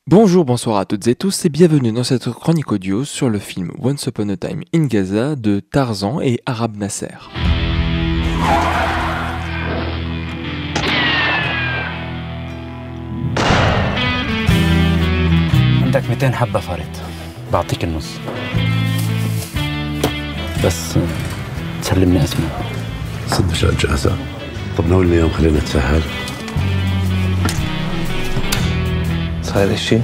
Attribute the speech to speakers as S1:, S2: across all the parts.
S1: Bonjour, bonsoir à toutes et tous et bienvenue dans cette chronique audio sur le film Once Upon a Time in Gaza de Tarzan et Arab Nasser.
S2: عندك 200 حبة فارت بعطيك النص بس تسلمني اسمه
S3: صد اشياء جاهزة. طب ناوي اليوم خلينا نتسهل. صاير شيء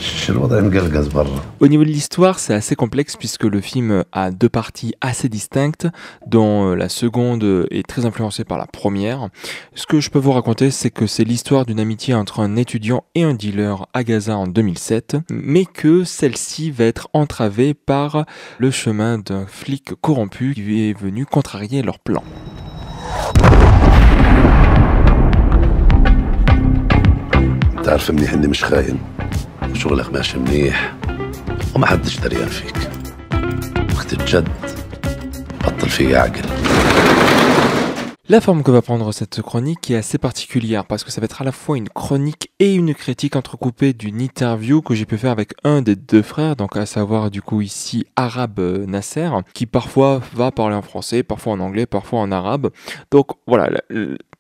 S3: شو الوضع مقلقز برا.
S1: Au niveau de l'histoire, c'est assez complexe puisque le film a deux parties assez distinctes, dont la seconde est très influencée par la première. Ce que je peux vous raconter, c'est que c'est l'histoire d'une amitié entre un étudiant et un dealer à Gaza en 2007, mais que celle-ci va être entravée par le chemin d'un flic corrompu qui est venu contrarier leurs plans.
S3: تعرف منيح اني مش خاين وشغلك ماشي منيح وما حدش دريان فيك. وقت الجد بطل في عقل.
S1: La forme que va prendre cette chronique est assez particulière parce que ça va être à la fois une chronique et une critique entrecoupée d'une interview que j'ai pu faire avec un des deux frères, donc à savoir du coup ici Arab Nasser, qui parfois va parler en français, parfois en anglais, parfois en arabe. Donc voilà,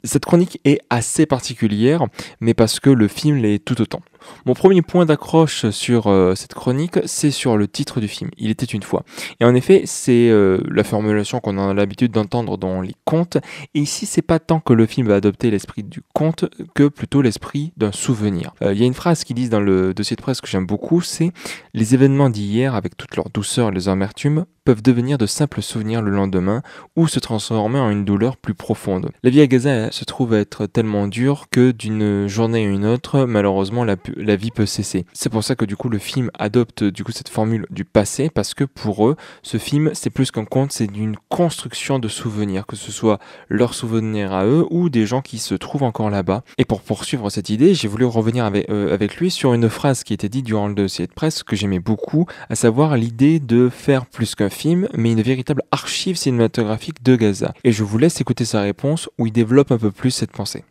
S1: cette chronique est assez particulière, mais parce que le film l'est tout autant. Mon premier point d'accroche sur cette chronique, c'est sur le titre du film, Il était une fois. Et en effet, c'est la formulation qu'on a l'habitude d'entendre dans les contes. Et ici, c'est pas tant que le film va adopter l'esprit du conte que plutôt l'esprit d'un souvenir. Il y a une phrase qu'ils disent dans le dossier de presse que j'aime beaucoup, c'est « Les événements d'hier, avec toute leur douceur et leurs amertumes, peuvent devenir de simples souvenirs le lendemain ou se transformer en une douleur plus profonde. La vie à Gaza se trouve être tellement dure que d'une journée à une autre, malheureusement, la vie peut cesser. C'est pour ça que du coup le film adopte du coup cette formule du passé parce que pour eux, ce film c'est plus qu'un conte, c'est une construction de souvenirs, que ce soit leurs souvenirs à eux ou des gens qui se trouvent encore là-bas. Et pour poursuivre cette idée, j'ai voulu revenir avec lui sur une phrase qui était dite durant le dossier de presse que j'aimais beaucoup, à savoir l'idée de faire plus qu'un film, mais une véritable archive cinématographique de Gaza. Et je vous laisse écouter sa réponse où il développe un peu plus cette pensée.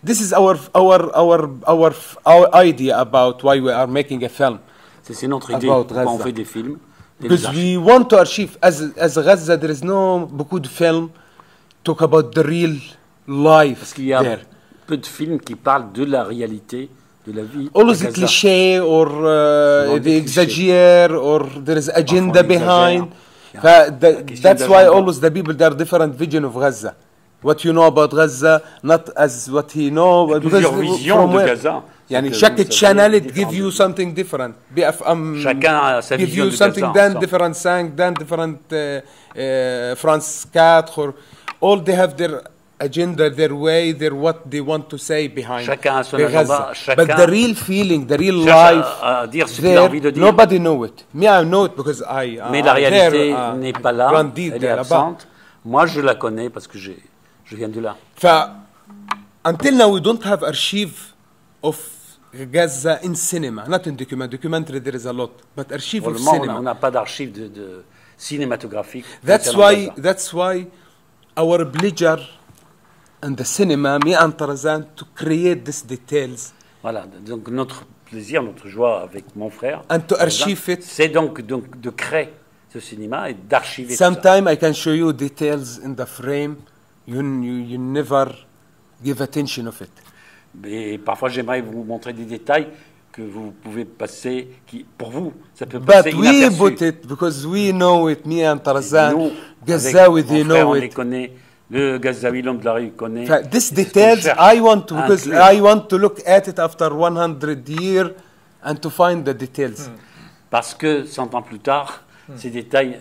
S4: This is our idea about why we are making a film.
S2: C'est notre idée
S4: About
S2: pourquoi on
S4: Gaza.
S2: fait des films. et des
S4: Because
S2: archives.
S4: we want to archive, as Gaza, there is no beaucoup de film talk about the real life
S2: Parce qu'il y a
S4: there.
S2: peu de films qui parlent de la réalité, de la vie.
S4: Always
S2: à
S4: the
S2: Gaza.
S4: cliché or
S2: Souvent
S4: the
S2: des
S4: exagere or there is agenda
S2: on exagère.
S4: behind.
S2: Yeah. question
S4: That's why
S2: d'agenda.
S4: always the people there are different vision of Gaza. What you know about Gaza, not as what he know. But because
S2: Plusieurs visions
S4: from
S2: de
S4: where?
S2: Gaza.
S4: يعني
S2: Donc,
S4: chaque
S2: vous savez,
S4: channel it
S2: différentes-
S4: give you something different. BFM
S2: Chacun a sa
S4: give
S2: vision
S4: you
S2: de
S4: something
S2: Gaza,
S4: then
S2: ça.
S4: different 5, then different France 4 or all they have their agenda, their way, their what they want to say behind.
S2: Chacun a son
S4: the
S2: agenda,
S4: Gaza.
S2: chacun
S4: But the real feeling, the real
S2: cherche
S4: life,
S2: à dire ce qu'il a
S4: there,
S2: envie de dire.
S4: nobody know it. Me, I know it because
S2: Mais la
S4: I'm
S2: réalité
S4: there,
S2: n'est pas là,
S4: grandi
S2: elle est
S4: there, là-bas.
S2: absente. Moi, je la connais parce que je viens de là.
S4: Until now we don't have archive of Gaza in cinema, not in documentary there is a lot, but archive
S2: Pour
S4: of
S2: le moment,
S4: cinema.
S2: on n'a pas d'archives de cinématographiques.
S4: That's
S2: concernant Gaza.
S4: why our pleasure in the cinema, me and Tarzan, to create these details
S2: Voilà, donc notre plaisir, notre joie avec mon frère,
S4: and to archive it.
S2: c'est donc de créer ce cinéma et d'archiver tout ça.
S4: Sometime I can show you details in the frame, you never give attention of it.
S2: Et parfois, j'aimerais vous montrer des détails que vous pouvez passer, qui, pour vous, ça peut
S4: But
S2: passer
S4: we
S2: inaperçu.
S4: put it because we know it, me and
S2: Nous,
S4: Tarzan,
S2: avec
S4: Gazawi,
S2: mon
S4: they
S2: frère,
S4: know
S2: on les
S4: it.
S2: connaît. Le Gazawi, l'homme de la rue, connaît.
S4: These
S2: C'est ce qu'on
S4: details,
S2: cherche
S4: I want to,
S2: à
S4: because
S2: inclure.
S4: I want to look at it after 100 years and to find the details.
S2: Parce que 100 ans plus tard, ces détails,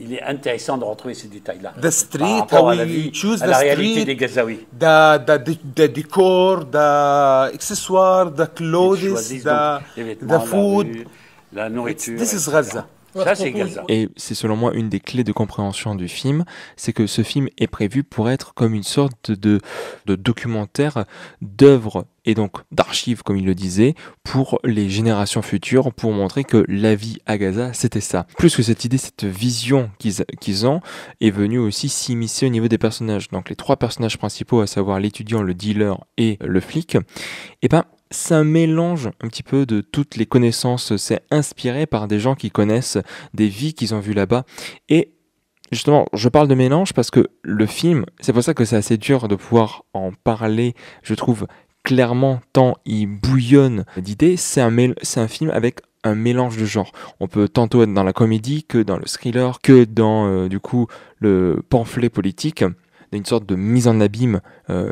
S2: il est intéressant de retrouver ces détails-là.
S4: The street,
S2: Par rapport
S4: how
S2: à la
S4: we
S2: vie,
S4: choose
S2: à
S4: the
S2: la réalité
S4: street,
S2: des Gazaouis.
S4: the decor, the accessoires, the
S2: Ils
S4: clothes,
S2: choisissent donc les vêtements,
S4: the food.
S2: la rue, la nourriture.
S4: This is
S2: etc.
S4: Gaza.
S2: Ça, c'est Gaza.
S1: Et c'est selon moi une des clés de compréhension du film, c'est que ce film est prévu pour être comme une sorte de documentaire, d'œuvre et donc d'archives, comme il le disait, pour les générations futures, pour montrer que la vie à Gaza, c'était ça. Plus que cette idée, cette vision qu'ils ont, est venue aussi s'immiscer au niveau des personnages. Donc les trois personnages principaux, à savoir l'étudiant, le dealer et le flic, et ben c'est un mélange un petit peu de toutes les connaissances. C'est inspiré par des gens qui connaissent des vies qu'ils ont vues là-bas. Et justement, je parle de mélange parce que le film, c'est pour ça que c'est assez dur de pouvoir en parler, je trouve, clairement, tant il bouillonne d'idées. C'est un film avec un mélange de genres. On peut tantôt être dans la comédie, que dans le thriller, que dans, du coup, le pamphlet politique, une sorte de mise en abîme,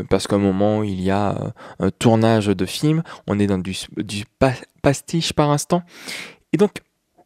S1: parce qu'à un moment, il y a un tournage de film, on est dans du pastiche par instant. Et donc,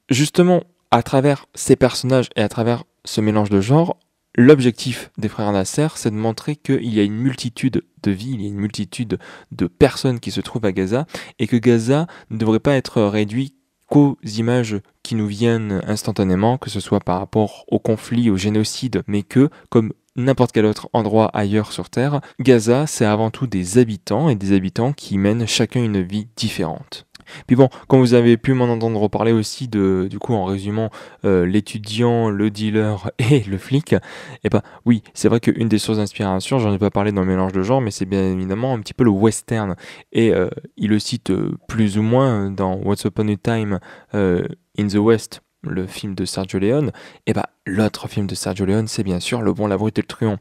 S1: justement, à travers ces personnages et à travers ce mélange de genres, l'objectif des frères Nasser, c'est de montrer qu'il y a une multitude de vies, il y a une multitude de personnes qui se trouvent à Gaza, et que Gaza ne devrait pas être réduit qu'aux images qui nous viennent instantanément, que ce soit par rapport au conflit, au génocide, mais que, comme n'importe quel autre endroit ailleurs sur Terre, Gaza, c'est avant tout des habitants, et des habitants qui mènent chacun une vie différente. Puis bon, comme vous avez pu m'en entendre reparler aussi du coup, en résumant, l'étudiant, le dealer et le flic, et ben oui, c'est vrai qu'une des sources d'inspiration, j'en ai pas parlé dans le mélange de genres, mais c'est bien évidemment un petit peu le western. Et il le cite plus ou moins dans Once Upon a Time in the West, le film de Sergio Leone, et bah l'autre film de Sergio Leone, c'est bien sûr Le Bon, la Brute et le Truand.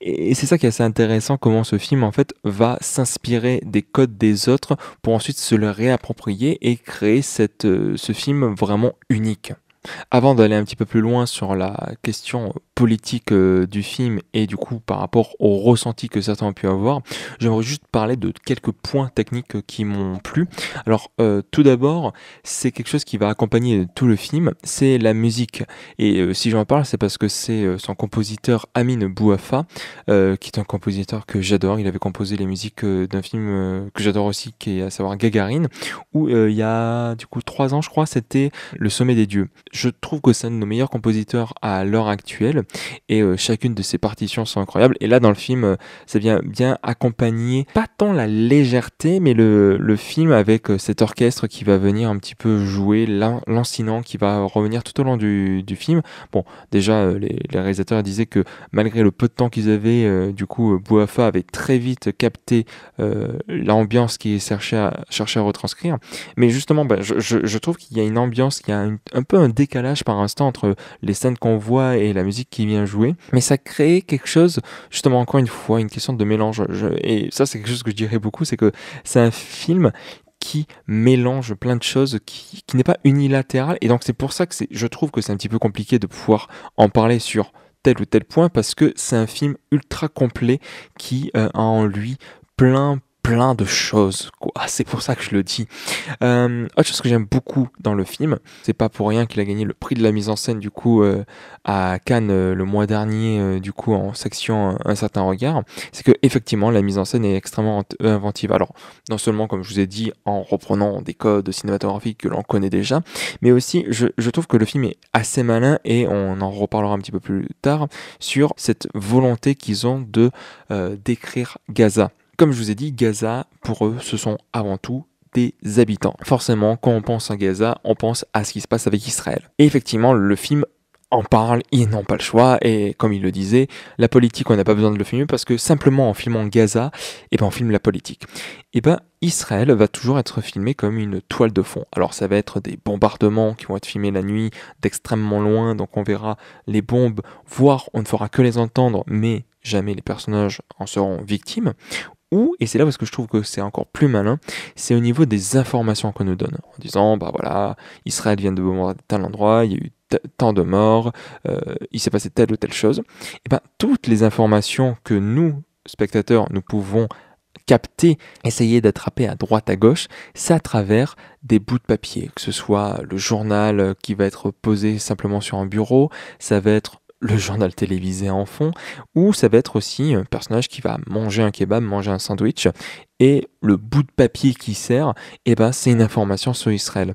S1: Et c'est ça qui est assez intéressant, comment ce film en fait va s'inspirer des codes des autres pour ensuite se le réapproprier et créer ce film vraiment unique. Avant d'aller un petit peu plus loin sur la question politique du film et du coup par rapport au ressenti que certains ont pu avoir, j'aimerais juste parler de quelques points techniques qui m'ont plu. Alors tout d'abord, c'est quelque chose qui va accompagner tout le film, c'est la musique. Et si j'en parle, c'est parce que c'est son compositeur Amin Bouafa, qui est un compositeur que j'adore. Il avait composé les musiques d'un film que j'adore aussi, qui est à savoir Gagarine, où il y a du coup 3 ans je crois, c'était Le Sommet des Dieux. Je trouve que c'est un de nos meilleurs compositeurs à l'heure actuelle et chacune de ses partitions sont incroyables. Et là dans le film, ça vient bien accompagner, pas tant la légèreté, mais le film avec cet orchestre qui va venir un petit peu jouer lancinant, qui va revenir tout au long du film. Bon, déjà les réalisateurs disaient que malgré le peu de temps qu'ils avaient, du coup Bouafa avait très vite capté l'ambiance qu'il cherchait à retranscrire. Mais justement, je trouve qu'il y a une ambiance, qu'il y a un peu un décalage par instant entre les scènes qu'on voit et la musique qui vient jouer, mais ça crée quelque chose, justement encore une fois, une question de mélange, et ça c'est quelque chose que je dirais beaucoup, c'est que c'est un film qui mélange plein de choses, qui n'est pas unilatéral, et donc c'est pour ça que je trouve que c'est un petit peu compliqué de pouvoir en parler sur tel ou tel point, parce que c'est un film ultra complet qui a en lui plein de choses, quoi. C'est pour ça que je le dis. Autre chose que j'aime beaucoup dans le film, c'est pas pour rien qu'il a gagné le prix de la mise en scène du coup à Cannes le mois dernier, du coup en section Un certain regard, c'est que effectivement la mise en scène est extrêmement inventive. Alors non seulement comme je vous ai dit en reprenant des codes cinématographiques que l'on connaît déjà, mais aussi je trouve que le film est assez malin, et on en reparlera un petit peu plus tard sur cette volonté qu'ils ont de décrire Gaza. Comme je vous ai dit, Gaza, pour eux, ce sont avant tout des habitants. Forcément, quand on pense à Gaza, on pense à ce qui se passe avec Israël. Et effectivement, le film en parle, ils n'ont pas le choix, et comme il le disait, la politique, on n'a pas besoin de le filmer, parce que simplement en filmant Gaza, on filme la politique. Israël va toujours être filmé comme une toile de fond. Alors ça va être des bombardements qui vont être filmés la nuit, d'extrêmement loin, donc on verra les bombes, voire on ne fera que les entendre, mais jamais les personnages en seront victimes. Et c'est là parce que je trouve que c'est encore plus malin, c'est au niveau des informations qu'on nous donne, en disant, voilà, Israël vient de bombarder tel endroit, il y a eu tant de morts, il s'est passé telle ou telle chose. Toutes les informations que nous, spectateurs, nous pouvons capter, essayer d'attraper à droite à gauche, c'est à travers des bouts de papier, que ce soit le journal qui va être posé simplement sur un bureau, ça va être le journal télévisé en fond, ou ça va être aussi un personnage qui va manger un kebab, manger un sandwich, et le bout de papier qui sert, c'est une information sur Israël.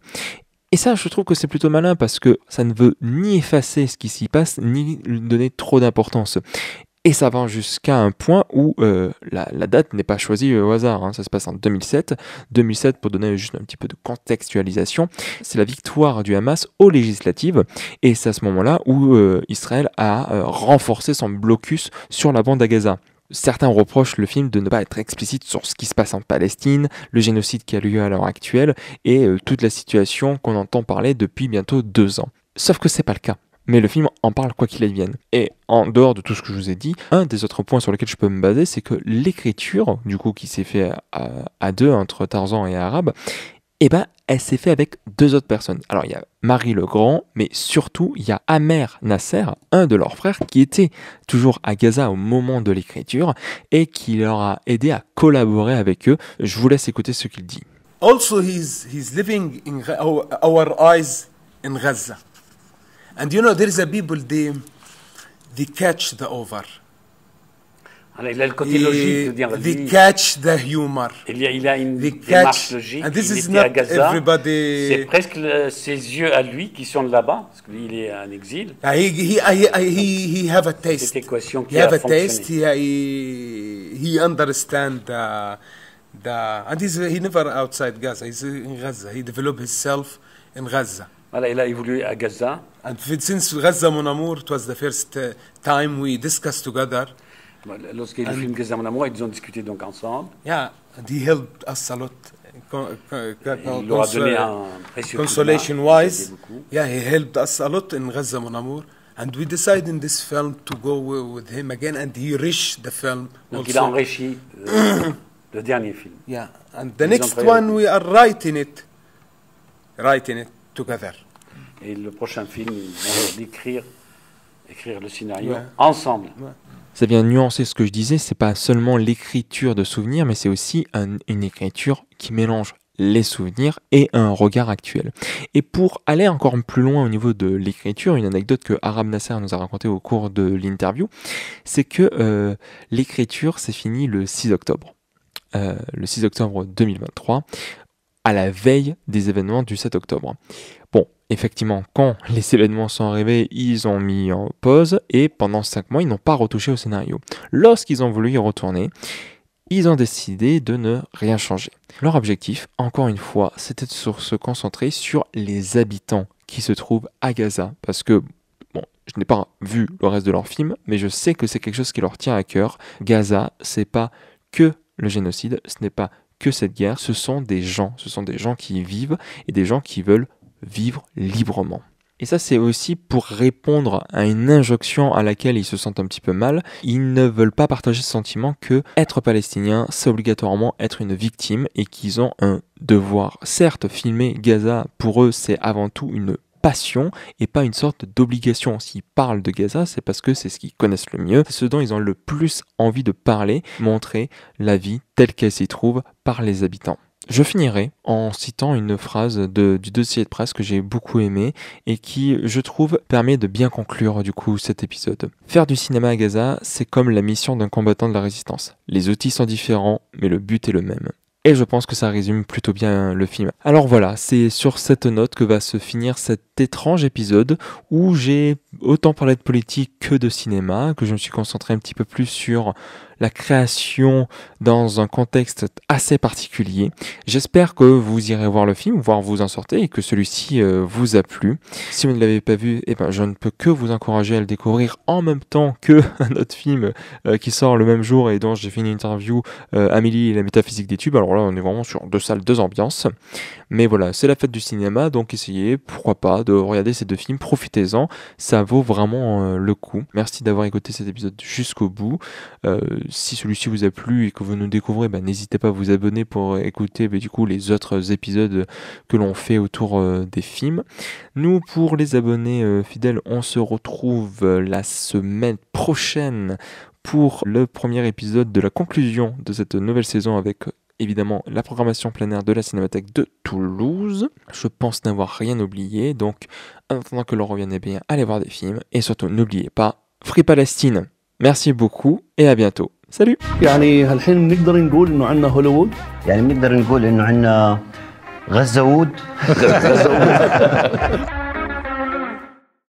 S1: Et ça, je trouve que c'est plutôt malin, parce que ça ne veut ni effacer ce qui s'y passe, ni lui donner trop d'importance. Et ça va jusqu'à un point où la date n'est pas choisie au hasard, ça se passe en 2007. 2007, pour donner juste un petit peu de contextualisation, c'est la victoire du Hamas aux législatives, et c'est à ce moment-là où Israël a renforcé son blocus sur la bande à Gaza. certains reprochent le film de ne pas être explicite sur ce qui se passe en Palestine, le génocide qui a lieu à l'heure actuelle et toute la situation qu'on entend parler depuis bientôt 2 ans. Sauf que c'est pas le cas. Mais le film en parle quoi qu'il advienne. Et en dehors de tout ce que je vous ai dit, un des autres points sur lesquels je peux me baser, c'est que l'écriture, du coup, qui s'est fait à 2 entre Tarzan et Arabe, eh ben, elle s'est fait avec 2 autres personnes. Alors, il y a Marie Legrand, mais surtout, il y a Amer Nasser, un de leurs frères, qui était toujours à Gaza au moment de l'écriture et qui leur a aidé à collaborer avec eux. Je vous laisse écouter ce qu'il dit.
S4: Also, he's living in our eyes in Gaza. And you know, there is a people, they catch the over.
S2: Alors, il a le côté logique de dire
S4: They catch the humor.
S2: Il a une démarche logique.
S4: And this
S2: il
S4: is
S2: était à
S4: not
S2: Gaza.
S4: everybody.
S2: C'est presque ses yeux à lui qui sont là-bas, parce que lui, il est en exil.
S4: He have a taste.
S2: Cette équation qui
S4: He
S2: a
S4: have a
S2: fonctionné.
S4: taste. He understand and he never outside Gaza. He's in Gaza. He developed himself in Gaza.
S2: Voilà, il a évolué à Gaza.
S4: And since Gaza, mon amour, it was the first time we discussed together.
S2: Lorsqu'il y a eu le film Gaza, mon amour, ils ont discuté donc ensemble.
S4: Yeah, and he helped us a lot.
S2: Il leur a donné un précieux
S4: Consolation
S2: coup de main.
S4: wise, yeah, he helped us a lot in Gaza, mon amour. And we decided in this film to go with him again, and he enriched the film.
S2: Donc
S4: also.
S2: il a enrichi le dernier film.
S4: Yeah, and the next one we are writing it together.
S2: Et le prochain film, on va écrire le scénario
S4: Ouais.
S2: ensemble.
S4: Ouais.
S1: Ça vient nuancer ce que je disais, c'est pas seulement l'écriture de souvenirs, mais c'est aussi une écriture qui mélange les souvenirs et un regard actuel. Et pour aller encore plus loin au niveau de l'écriture, une anecdote que Arabe Nasser nous a racontée au cours de l'interview, c'est que l'écriture s'est finie le 6 octobre. Le 6 octobre 2023, à la veille des événements du 7 octobre. Bon, effectivement, quand les événements sont arrivés, ils ont mis en pause et pendant 5 mois, ils n'ont pas retouché au scénario. Lorsqu'ils ont voulu y retourner, ils ont décidé de ne rien changer. Leur objectif, encore une fois, c'était de se concentrer sur les habitants qui se trouvent à Gaza. Parce que, bon, je n'ai pas vu le reste de leur film, mais je sais que c'est quelque chose qui leur tient à cœur. Gaza, c'est pas que le génocide, ce n'est pas que cette guerre, ce sont des gens qui y vivent et des gens qui veulent vivre librement. Et ça, c'est aussi pour répondre à une injonction à laquelle ils se sentent un petit peu mal. Ils ne veulent pas partager ce sentiment que être palestinien, c'est obligatoirement être une victime et qu'ils ont un devoir. Certes, filmer Gaza, pour eux, c'est avant tout une passion et pas une sorte d'obligation. S'ils parlent de Gaza, c'est parce que c'est ce qu'ils connaissent le mieux, c'est ce dont ils ont le plus envie de parler, montrer la vie telle qu'elle s'y trouve par les habitants. Je finirai en citant une phrase du dossier de presse que j'ai beaucoup aimé et qui, je trouve, permet de bien conclure du coup cet épisode. Faire du cinéma à Gaza, c'est comme la mission d'un combattant de la résistance. Les outils sont différents, mais le but est le même. Et je pense que ça résume plutôt bien le film. Alors voilà, c'est sur cette note que va se finir cet étrange épisode où j'ai autant parlé de politique que de cinéma, que je me suis concentré un petit peu plus sur la création dans un contexte assez particulier. J'espère que vous irez voir le film, voire vous en sortez et que celui-ci vous a plu. Si vous ne l'avez pas vu, eh ben, je ne peux que vous encourager à le découvrir en même temps que un autre film qui sort le même jour et dont j'ai fait une interview, Amélie et la métaphysique des tubes. Alors là, on est vraiment sur 2 salles, 2 ambiances. Mais voilà, c'est la fête du cinéma, donc essayez, pourquoi pas, de regarder ces 2 films, profitez-en, ça vaut vraiment le coup. Merci d'avoir écouté cet épisode jusqu'au bout. Si celui-ci vous a plu et que vous nous découvrez, n'hésitez pas à vous abonner pour écouter du coup les autres épisodes que l'on fait autour des films. Nous, pour les abonnés fidèles, on se retrouve la semaine prochaine pour le premier épisode de la conclusion de cette nouvelle saison avec évidemment la programmation plein air de la Cinémathèque de Toulouse. Je pense n'avoir rien oublié, donc en attendant que l'on revienne, bien, allez voir des films et surtout n'oubliez pas, Free Palestine. Merci beaucoup et à bientôt. Salut.
S5: يعني هالحين نقدر نقول انه عندنا هوليوود
S6: يعني بنقدر نقول انه عندنا غزة وود